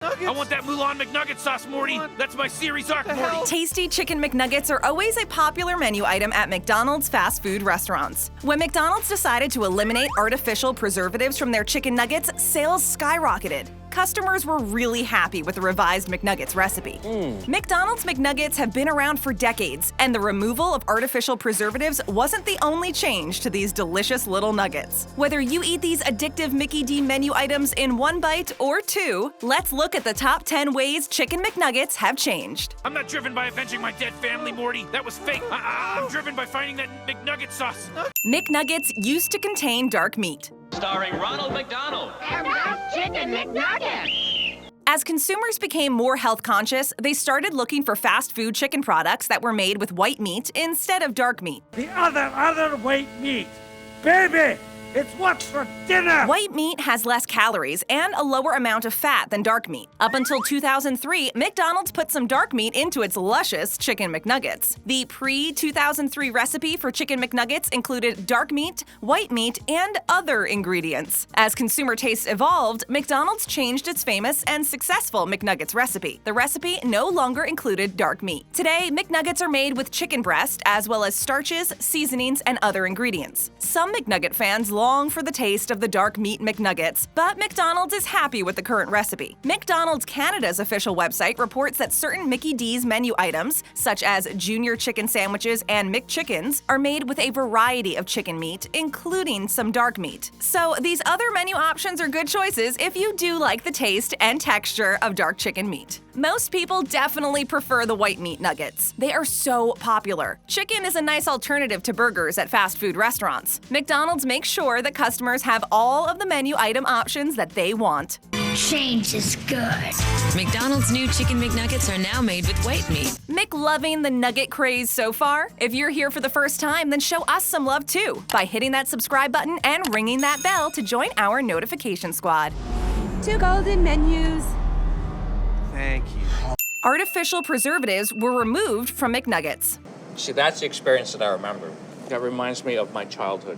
I want that Mulan McNugget sauce, Morty. That's my series arc, Morty. Tasty Chicken McNuggets are always a popular menu item at McDonald's fast food restaurants. When McDonald's decided to eliminate artificial preservatives from their chicken nuggets, sales skyrocketed. Customers were really happy with the revised McNuggets recipe. McDonald's McNuggets have been around for decades, and the removal of artificial preservatives wasn't the only change to these delicious little nuggets. Whether you eat these addictive Mickey D menu items in one bite or two, let's look at the top 10 ways Chicken McNuggets have changed. I'm not driven by avenging my dead family, Morty. That was fake. I'm driven by finding that McNugget sauce. McNuggets used to contain dark meat. Starring Ronald McDonald. And that's Chicken McNuggets! As consumers became more health conscious, they started looking for fast food chicken products that were made with white meat instead of dark meat. The other white meat. Baby, it's what's for dinner! White meat has less calories and a lower amount of fat than dark meat. Up until 2003, McDonald's put some dark meat into its luscious Chicken McNuggets. The pre-2003 recipe for Chicken McNuggets included dark meat, white meat, and other ingredients. As consumer tastes evolved, McDonald's changed its famous and successful McNuggets recipe. The recipe no longer included dark meat. Today, McNuggets are made with chicken breast, as well as starches, seasonings, and other ingredients. Some McNugget fans long for the taste of the dark meat McNuggets, but McDonald's is happy with the current recipe. McDonald's Canada's official website reports that certain Mickey D's menu items, such as Junior Chicken Sandwiches and McChickens, are made with a variety of chicken meat, including some dark meat. So these other menu options are good choices if you do like the taste and texture of dark chicken meat. Most people definitely prefer the white meat nuggets. They are so popular. Chicken is a nice alternative to burgers at fast food restaurants. McDonald's makes sure that customers have all of the menu item options that they want. Change is good. McDonald's new Chicken McNuggets are now made with white meat. Loving the nugget craze so far? If you're here for the first time, then show us some love too by hitting that subscribe button and ringing that bell to join our notification squad. 2 golden menus. Thank you. Artificial preservatives were removed from McNuggets. See, that's the experience that I remember. That reminds me of my childhood.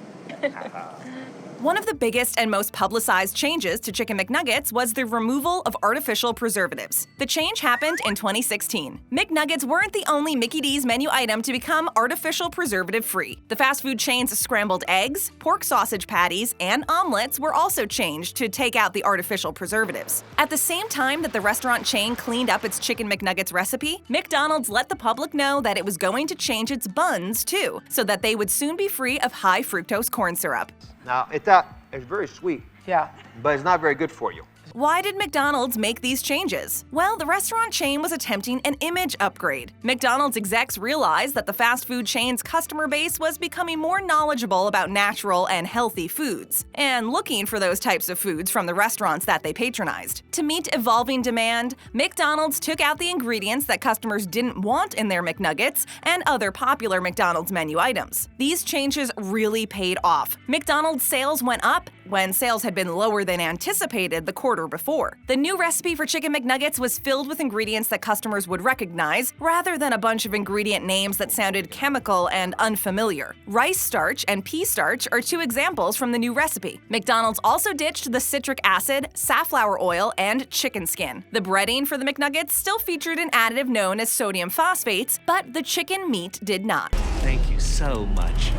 One of the biggest and most publicized changes to Chicken McNuggets was the removal of artificial preservatives. The change happened in 2016. McNuggets weren't the only Mickey D's menu item to become artificial preservative-free. The fast food chain's scrambled eggs, pork sausage patties, and omelets were also changed to take out the artificial preservatives. At the same time that the restaurant chain cleaned up its Chicken McNuggets recipe, McDonald's let the public know that it was going to change its buns too, so that they would soon be free of high fructose corn syrup. Now, it's very sweet. Yeah. But it's not very good for you. Why did McDonald's make these changes? Well, the restaurant chain was attempting an image upgrade. McDonald's execs realized that the fast food chain's customer base was becoming more knowledgeable about natural and healthy foods, and looking for those types of foods from the restaurants that they patronized. To meet evolving demand, McDonald's took out the ingredients that customers didn't want in their McNuggets and other popular McDonald's menu items. These changes really paid off. McDonald's sales went up when sales had been lower than anticipated the quarter before. The new recipe for Chicken McNuggets was filled with ingredients that customers would recognize, rather than a bunch of ingredient names that sounded chemical and unfamiliar. Rice starch and pea starch are 2 examples from the new recipe. McDonald's also ditched the citric acid, safflower oil, and chicken skin. The breading for the McNuggets still featured an additive known as sodium phosphates, but the chicken meat did not. Thank you so much.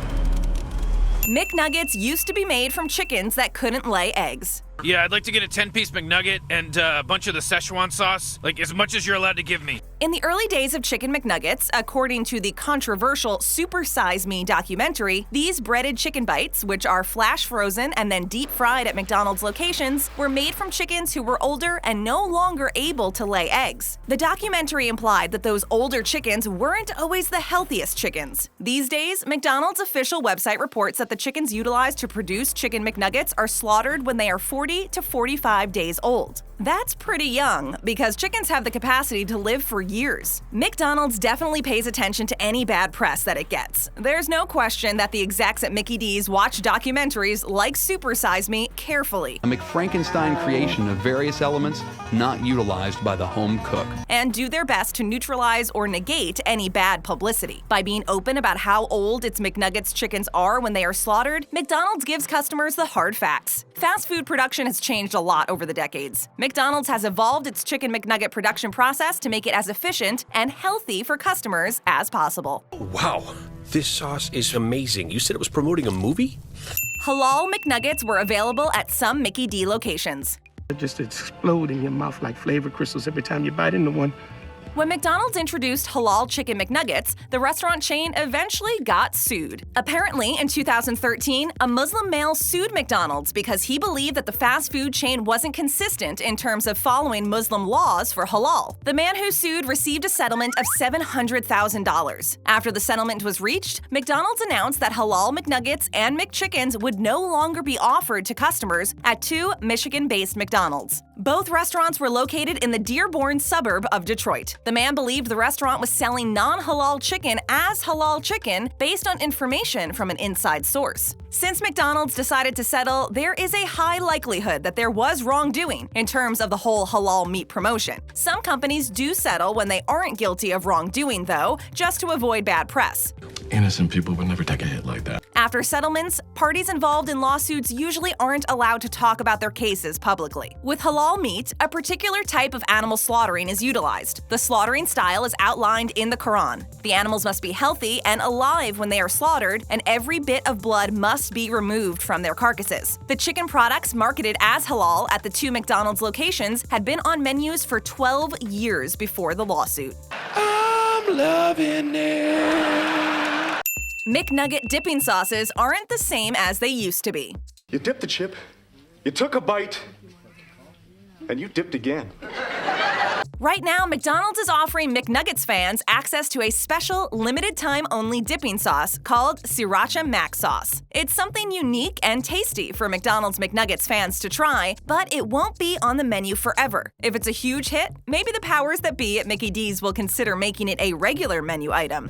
McNuggets used to be made from chickens that couldn't lay eggs. Yeah, I'd like to get a 10-piece McNugget and a bunch of the Szechuan sauce, like as much as you're allowed to give me. In the early days of Chicken McNuggets, according to the controversial Super Size Me documentary, these breaded chicken bites, which are flash frozen and then deep fried at McDonald's locations, were made from chickens who were older and no longer able to lay eggs. The documentary implied that those older chickens weren't always the healthiest chickens. These days, McDonald's official website reports that the chickens utilized to produce Chicken McNuggets are slaughtered when they are 40 to 45 days old. That's pretty young, because chickens have the capacity to live for years. McDonald's definitely pays attention to any bad press that it gets. There's no question that the execs at Mickey D's watch documentaries like Super Size Me carefully. A McFrankenstein creation of various elements not utilized by the home cook. And do their best to neutralize or negate any bad publicity. By being open about how old its McNuggets chickens are when they are slaughtered, McDonald's gives customers the hard facts. Fast food production production has changed a lot over the decades. McDonald's has evolved its Chicken McNugget production process to make it as efficient and healthy for customers as possible. Wow, this sauce is amazing. You said it was promoting a movie? Halal McNuggets were available at some Mickey D locations. It just explode in your mouth like flavor crystals every time you bite into one. When McDonald's introduced Halal Chicken McNuggets, the restaurant chain eventually got sued. Apparently, in 2013, a Muslim male sued McDonald's because he believed that the fast food chain wasn't consistent in terms of following Muslim laws for halal. The man who sued received a settlement of $700,000. After the settlement was reached, McDonald's announced that Halal McNuggets and McChickens would no longer be offered to customers at two Michigan-based McDonald's. Both restaurants were located in the Dearborn suburb of Detroit. The man believed the restaurant was selling non-halal chicken as halal chicken based on information from an inside source. Since McDonald's decided to settle, there is a high likelihood that there was wrongdoing in terms of the whole halal meat promotion. Some companies do settle when they aren't guilty of wrongdoing, though, just to avoid bad press. Innocent people would never take a hit like that. After settlements, parties involved in lawsuits usually aren't allowed to talk about their cases publicly. With halal meat, a particular type of animal slaughtering is utilized. The slaughtering style is outlined in the Quran. The animals must be healthy and alive when they are slaughtered, and every bit of blood must be removed from their carcasses. The chicken products marketed as halal at the two McDonald's locations had been on menus for 12 years before the lawsuit. I'm loving it. McNugget dipping sauces aren't the same as they used to be. You dipped the chip, you took a bite, and you dipped again. Right now, McDonald's is offering McNuggets fans access to a special, limited-time-only dipping sauce called Sriracha Mac Sauce. It's something unique and tasty for McDonald's McNuggets fans to try, but it won't be on the menu forever. If it's a huge hit, maybe the powers that be at Mickey D's will consider making it a regular menu item.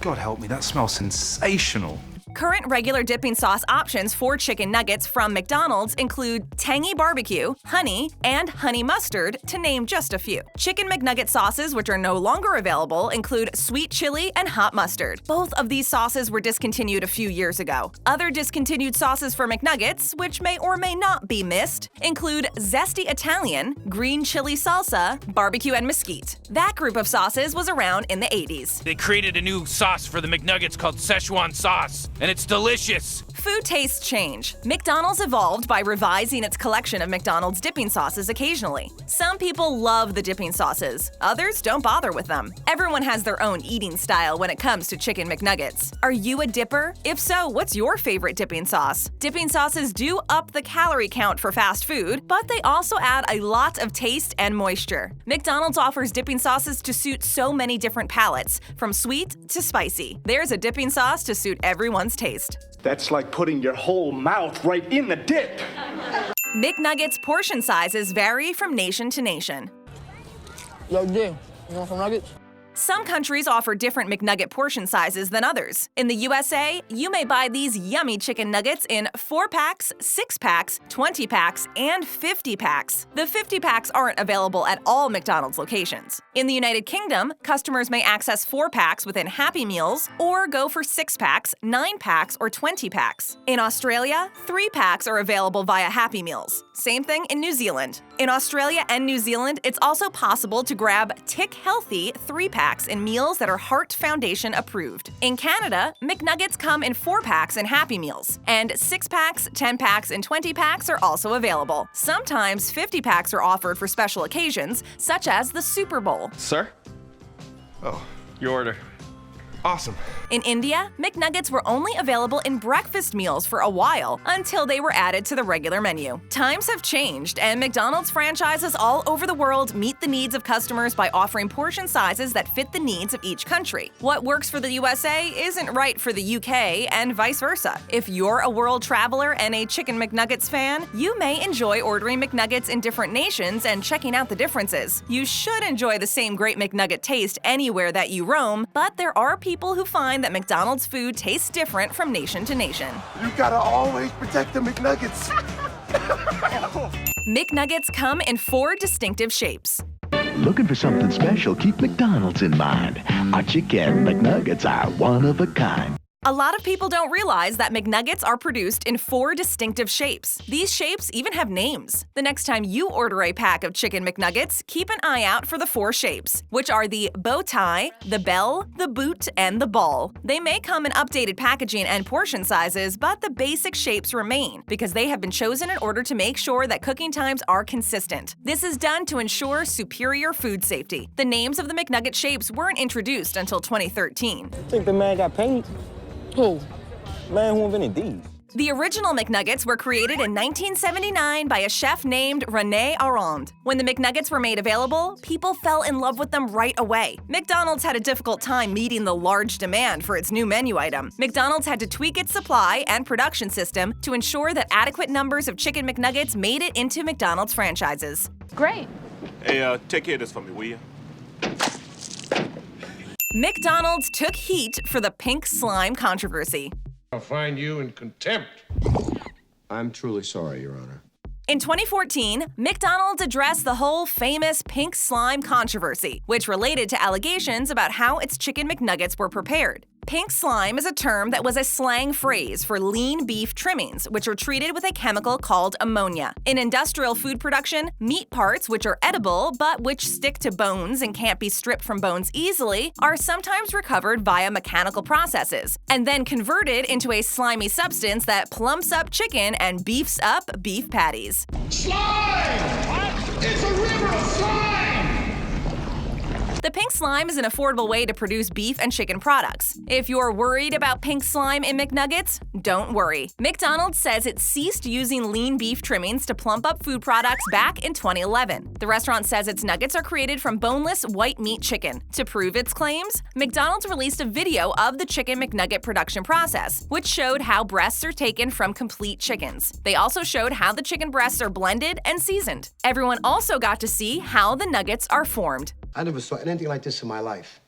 God help me, that smells sensational. Current regular dipping sauce options for chicken nuggets from McDonald's include tangy barbecue, honey, and honey mustard, to name just a few. Chicken McNugget sauces, which are no longer available, include sweet chili and hot mustard. Both of these sauces were discontinued a few years ago. Other discontinued sauces for McNuggets, which may or may not be missed, include zesty Italian, green chili salsa, barbecue and mesquite. That group of sauces was around in the 80s. They created a new sauce for the McNuggets called Szechuan sauce, and it's delicious. Food tastes change. McDonald's evolved by revising its collection of McDonald's dipping sauces occasionally. Some people love the dipping sauces, others don't bother with them. Everyone has their own eating style when it comes to Chicken McNuggets. Are you a dipper? If so, what's your favorite dipping sauce? Dipping sauces do up the calorie count for fast food, but they also add a lot of taste and moisture. McDonald's offers dipping sauces to suit so many different palates, from sweet to spicy. There's a dipping sauce to suit everyone's taste. That's like putting your whole mouth right in the dip. McNuggets portion sizes vary from nation to nation. Yo, D, you want some nuggets? Some countries offer different McNugget portion sizes than others. In the USA, you may buy these yummy chicken nuggets in 4-packs, 6-packs, 20-packs, and 50-packs. The 50-packs aren't available at all McDonald's locations. In the United Kingdom, customers may access 4-packs within Happy Meals or go for 6-packs, 9-packs, or 20-packs. In Australia, 3-packs are available via Happy Meals. Same thing in New Zealand. In Australia and New Zealand, it's also possible to grab Tick Healthy 3-packs in meals that are Heart Foundation approved. In Canada, McNuggets come in 4-packs in Happy Meals, and 6-packs, 10-packs, and 20-packs are also available. Sometimes 50-packs are offered for special occasions, such as the Super Bowl. Sir? Oh, your order. Awesome. In India, McNuggets were only available in breakfast meals for a while until they were added to the regular menu. Times have changed, and McDonald's franchises all over the world meet the needs of customers by offering portion sizes that fit the needs of each country. What works for the USA isn't right for the UK, and vice versa. If you're a world traveler and a Chicken McNuggets fan, you may enjoy ordering McNuggets in different nations and checking out the differences. You should enjoy the same great McNugget taste anywhere that you roam, but there are people who find that McDonald's food tastes different from nation to nation. You gotta always protect the McNuggets. McNuggets come in 4 distinctive shapes. Looking for something special? Keep McDonald's in mind. Our Chicken McNuggets are one of a kind. A lot of people don't realize that McNuggets are produced in 4 distinctive shapes. These shapes even have names. The next time you order a pack of Chicken McNuggets, keep an eye out for the 4 shapes, which are the bow tie, the bell, the boot, and the ball. They may come in updated packaging and portion sizes, but the basic shapes remain because they have been chosen in order to make sure that cooking times are consistent. This is done to ensure superior food safety. The names of the McNugget shapes weren't introduced until 2013. I think the man got paid. Who? Man who invented these. The original McNuggets were created in 1979 by a chef named René Arond. When the McNuggets were made available, people fell in love with them right away. McDonald's had a difficult time meeting the large demand for its new menu item. McDonald's had to tweak its supply and production system to ensure that adequate numbers of Chicken McNuggets made it into McDonald's franchises. Great. Hey, take care of this for me, will you? McDonald's took heat for the pink slime controversy. I'll find you in contempt. I'm truly sorry, Your Honor. In 2014, McDonald's addressed the whole famous pink slime controversy, which related to allegations about how its Chicken McNuggets were prepared. Pink slime is a term that was a slang phrase for lean beef trimmings, which are treated with a chemical called ammonia. In industrial food production, meat parts which are edible but which stick to bones and can't be stripped from bones easily are sometimes recovered via mechanical processes and then converted into a slimy substance that plumps up chicken and beefs up beef patties. Slime! What? It's a river of slime! The pink slime is an affordable way to produce beef and chicken products. If you're worried about pink slime in McNuggets, don't worry. McDonald's says it ceased using lean beef trimmings to plump up food products back in 2011. The restaurant says its nuggets are created from boneless white meat chicken. To prove its claims, McDonald's released a video of the Chicken McNugget production process, which showed how breasts are taken from complete chickens. They also showed how the chicken breasts are blended and seasoned. Everyone also got to see how the nuggets are formed. I never saw anything like this in my life.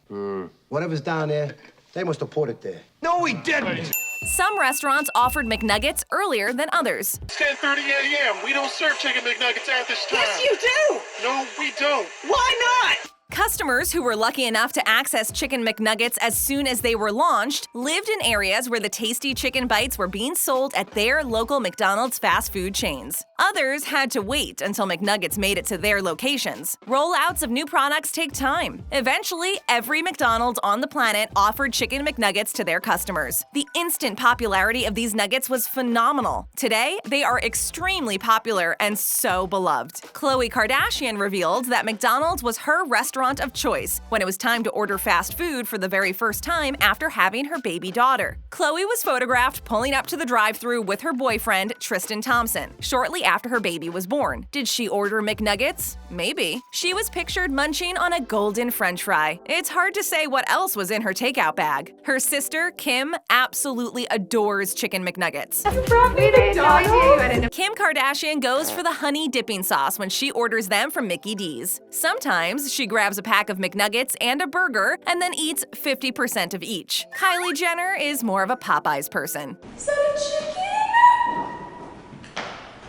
Whatever's down there, they must have poured it there. No, we didn't! Some restaurants offered McNuggets earlier than others. It's 10:30 a.m. We don't serve Chicken McNuggets at this time. Yes, you do! No, we don't. Why not? Customers who were lucky enough to access Chicken McNuggets as soon as they were launched lived in areas where the tasty chicken bites were being sold at their local McDonald's fast food chains. Others had to wait until McNuggets made it to their locations. Rollouts of new products take time. Eventually, every McDonald's on the planet offered Chicken McNuggets to their customers. The instant popularity of these nuggets was phenomenal. Today, they are extremely popular and so beloved. Khloe Kardashian revealed that McDonald's was her restaurant of choice when it was time to order fast food for the very first time after having her baby daughter. Khloe was photographed pulling up to the drive-thru with her boyfriend, Tristan Thompson, shortly after her baby was born. Did she order McNuggets? Maybe. She was pictured munching on a golden French fry. It's hard to say what else was in her takeout bag. Her sister, Kim, absolutely adores Chicken McNuggets. Kim Kardashian goes for the honey dipping sauce when she orders them from Mickey D's. Sometimes she grabs a pack of McNuggets and a burger and then eats 50% of each. Kylie Jenner is more of a Popeyes person. Is that a chicken?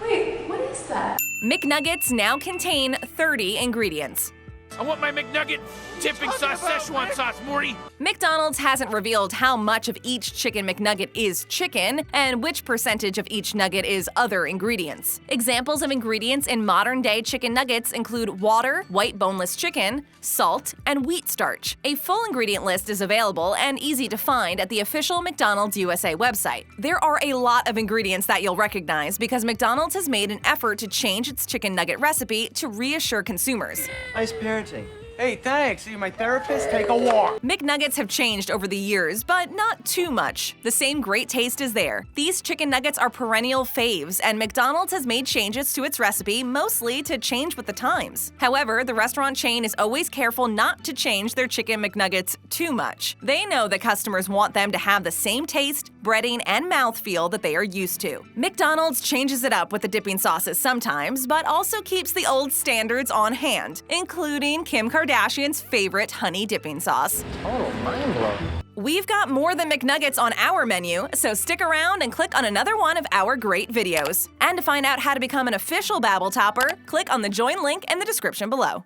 Wait, what is that? McNuggets now contain 30 ingredients. I want my McNugget dipping sauce, Szechuan sauce, Morty. McDonald's hasn't revealed how much of each Chicken McNugget is chicken and which percentage of each nugget is other ingredients. Examples of ingredients in modern-day chicken nuggets include water, white boneless chicken, salt, and wheat starch. A full ingredient list is available and easy to find at the official McDonald's USA website. There are a lot of ingredients that you'll recognize because McDonald's has made an effort to change its chicken nugget recipe to reassure consumers. Nice parenting. Hey, thanks. Are you my therapist? Take a walk. McNuggets have changed over the years, but not too much. The same great taste is there. These chicken nuggets are perennial faves, and McDonald's has made changes to its recipe mostly to change with the times. However, the restaurant chain is always careful not to change their Chicken McNuggets too much. They know that customers want them to have the same taste, breading, and mouthfeel that they are used to. McDonald's changes it up with the dipping sauces sometimes, but also keeps the old standards on hand, including Kim Kardashian's favorite honey dipping sauce. Oh, mind blown. We've got more than McNuggets on our menu, so stick around and click on another one of our great videos. And to find out how to become an official Babble Topper, click on the join link in the description below.